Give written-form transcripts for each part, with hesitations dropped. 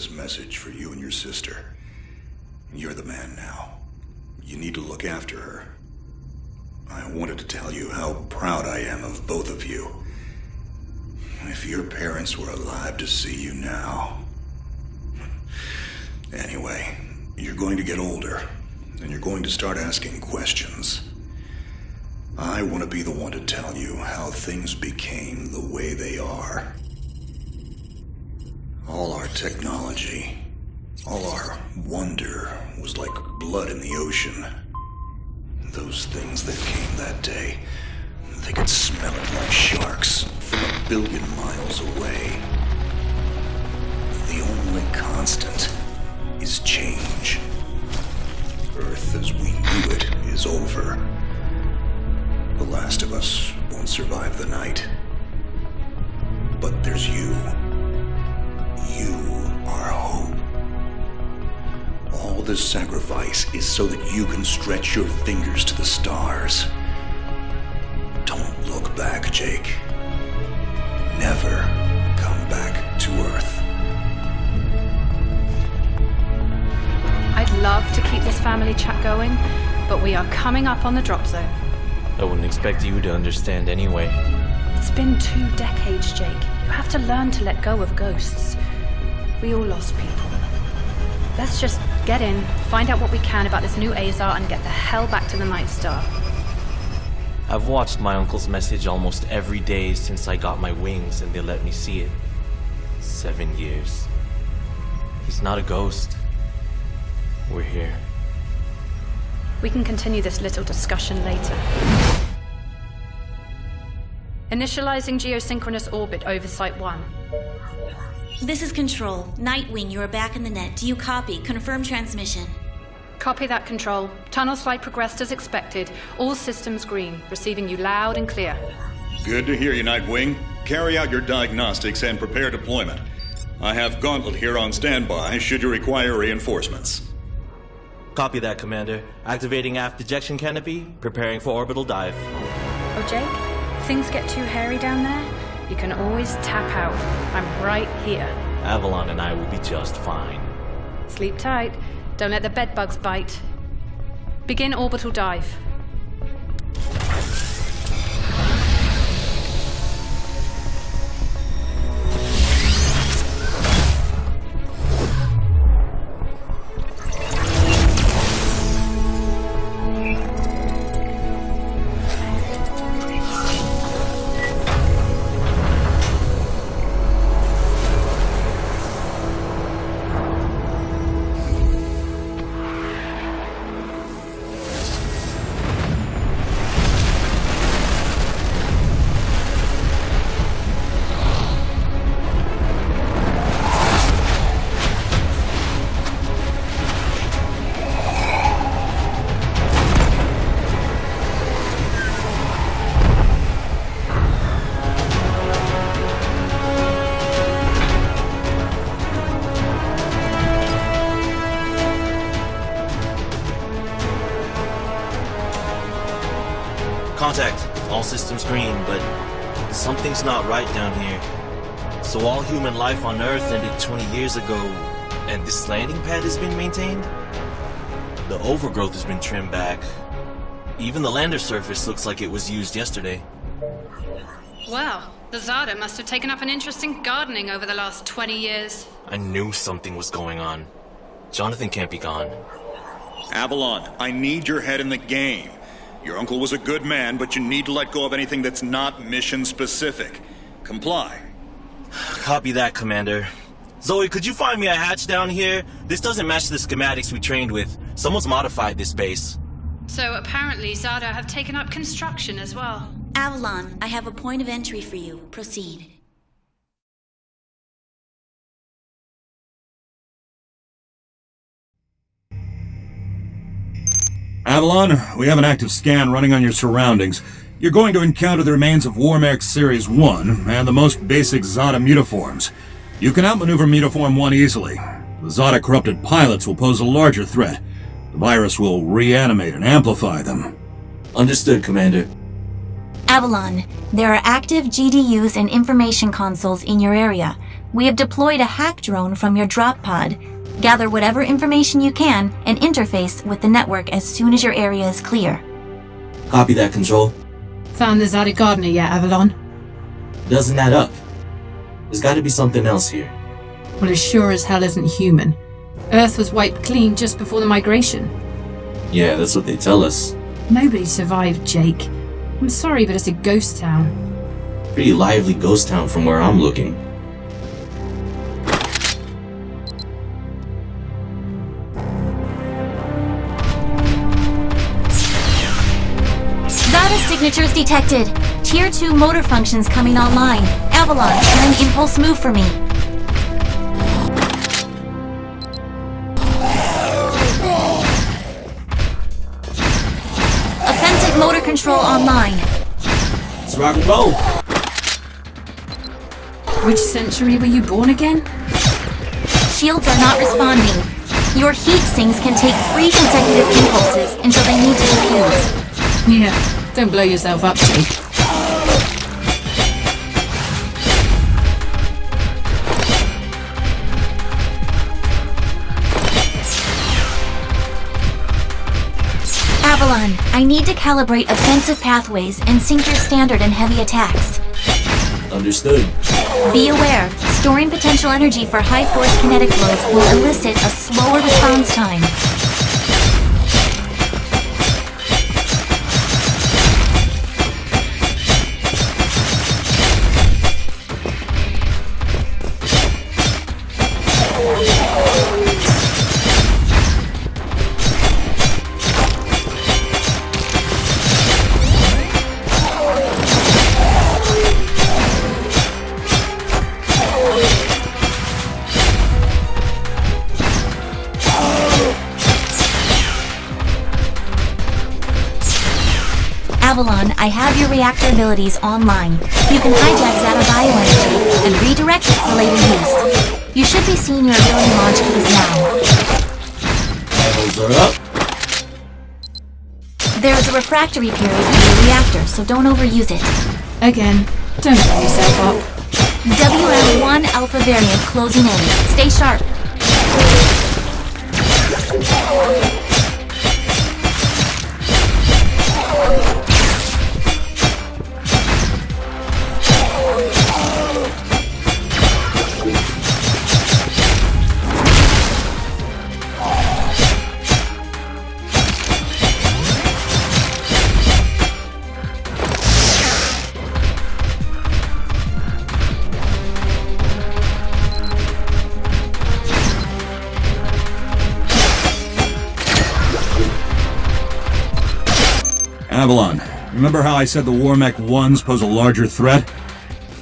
this message for you and your sister. You're the man now. You need to look after her. I wanted to tell you how proud I am of both of you. If your parents were alive to see you now. Anyway, you're going to get older, and you're going to start asking questions. I want to be the one to tell you how things became the way they are. All our technology, all our wonder was like blood in the ocean. Those things that came that day, they could smell it like sharks from 1 billion miles away. The only constant is change. Earth as we knew it is over. The last of us won't survive the night. But there's you. You are hope. All this sacrifice is so that you can stretch your fingers to the stars. Don't look back, Jake. Never come back to Earth. I'd love to keep this family chat going, but we are coming up on the drop zone. I wouldn't expect you to understand anyway. It's been 2 decades, Jake. You have to learn to let go of ghosts. We all lost people. Let's just get in, find out what we can about this new Azar, and get the hell back to the Night Star. I've watched my uncle's message almost every day since I got my wings and they let me see it. 7 years. He's not a ghost. We're here. We can continue this little discussion later. Initializing geosynchronous orbit over Site 1. This is Control. Nightwing, you are back in the net. Do you copy? Confirm transmission. Copy that, Control. Tunnel slide progressed as expected. All systems green. Receiving you loud and clear. Good to hear you, Nightwing. Carry out your diagnostics and prepare deployment. I have Gauntlet here on standby should you require reinforcements. Copy that, Commander. Activating aft ejection canopy, preparing for orbital dive. Oh, Jake? Things get too hairy down there? You can always tap out. I'm right here. Avalon and I will be just fine. Sleep tight. Don't let the bedbugs bite. Begin orbital dive. Contact. All systems green, but something's not right down here. So all human life on Earth ended 20 years ago, and this landing pad has been maintained? The overgrowth has been trimmed back. Even the lander surface looks like it was used yesterday. Well, the Zada must have taken up an interest in gardening over the last 20 years. I knew something was going on. Jonathan can't be gone. Avalon, I need your head in the game. Your uncle was a good man, but you need to let go of anything that's not mission-specific. Comply. Copy that, Commander. Zoe, could you find me a hatch down here? This doesn't match the schematics we trained with. Someone's modified this base. So apparently Zada have taken up construction as well. Avalon, I have a point of entry for you. Proceed. Avalon, we have an active scan running on your surroundings. You're going to encounter the remains of Warmech Series 1 and the most basic Zada mutaforms. You can outmaneuver Mutaform 1 easily. The Zada corrupted pilots will pose a larger threat. The virus will reanimate and amplify them. Understood, Commander. Avalon, there are active GDUs and information consoles in your area. We have deployed a hack drone from your drop pod. Gather whatever information you can and interface with the network as soon as your area is clear. Copy that, Control. Found the Zadi Gardener yet, Avalon? Doesn't add up. There's gotta be something else here. Well, it sure as hell isn't human. Earth was wiped clean just before the migration. Yeah, that's what they tell us. Nobody survived, Jake. I'm sorry, but it's a ghost town. Pretty lively ghost town from where I'm looking. Zada signatures detected. Tier 2 motor functions coming online. Avalon, run impulse move for me. Offensive motor control online. Let's rock and roll! Which century were you born again? Shields are not responding. Your heat sinks can take 3 consecutive impulses until they need to defuse. Yeah, don't blow yourself up, Jake. Avalon, I need to calibrate offensive pathways and sync your standard and heavy attacks. Understood. Be aware, storing potential energy for high-force kinetic blows will elicit a slower response time. Avalon, I have your reactor abilities online. You can hijack Zeta bioenergy and redirect it for later use. You should be seeing your ability launch keys now. Levels are up. There is a refractory period in your reactor, so don't overuse it. Again, don't blow yourself up. WM1 Alpha variant closing in. Stay sharp. Avalon, remember how I said the Warmech 1s pose a larger threat?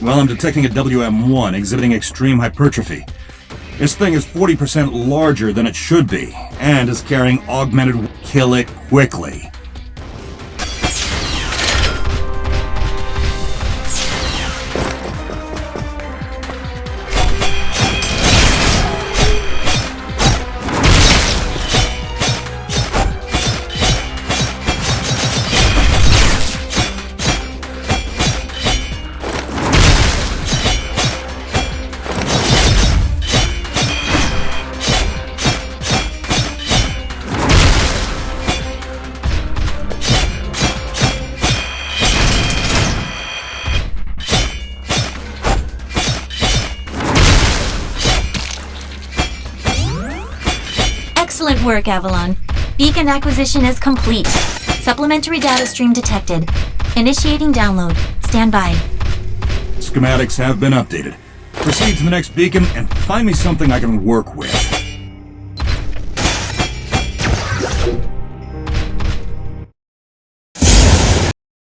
Well, I'm detecting a WM1 exhibiting extreme hypertrophy. This thing is 40% larger than it should be, and is carrying augmented kill it quickly. Excellent work, Avalon. Beacon acquisition is complete. Supplementary data stream detected. Initiating download. Stand by. Schematics have been updated. Proceed to the next beacon and find me something I can work with.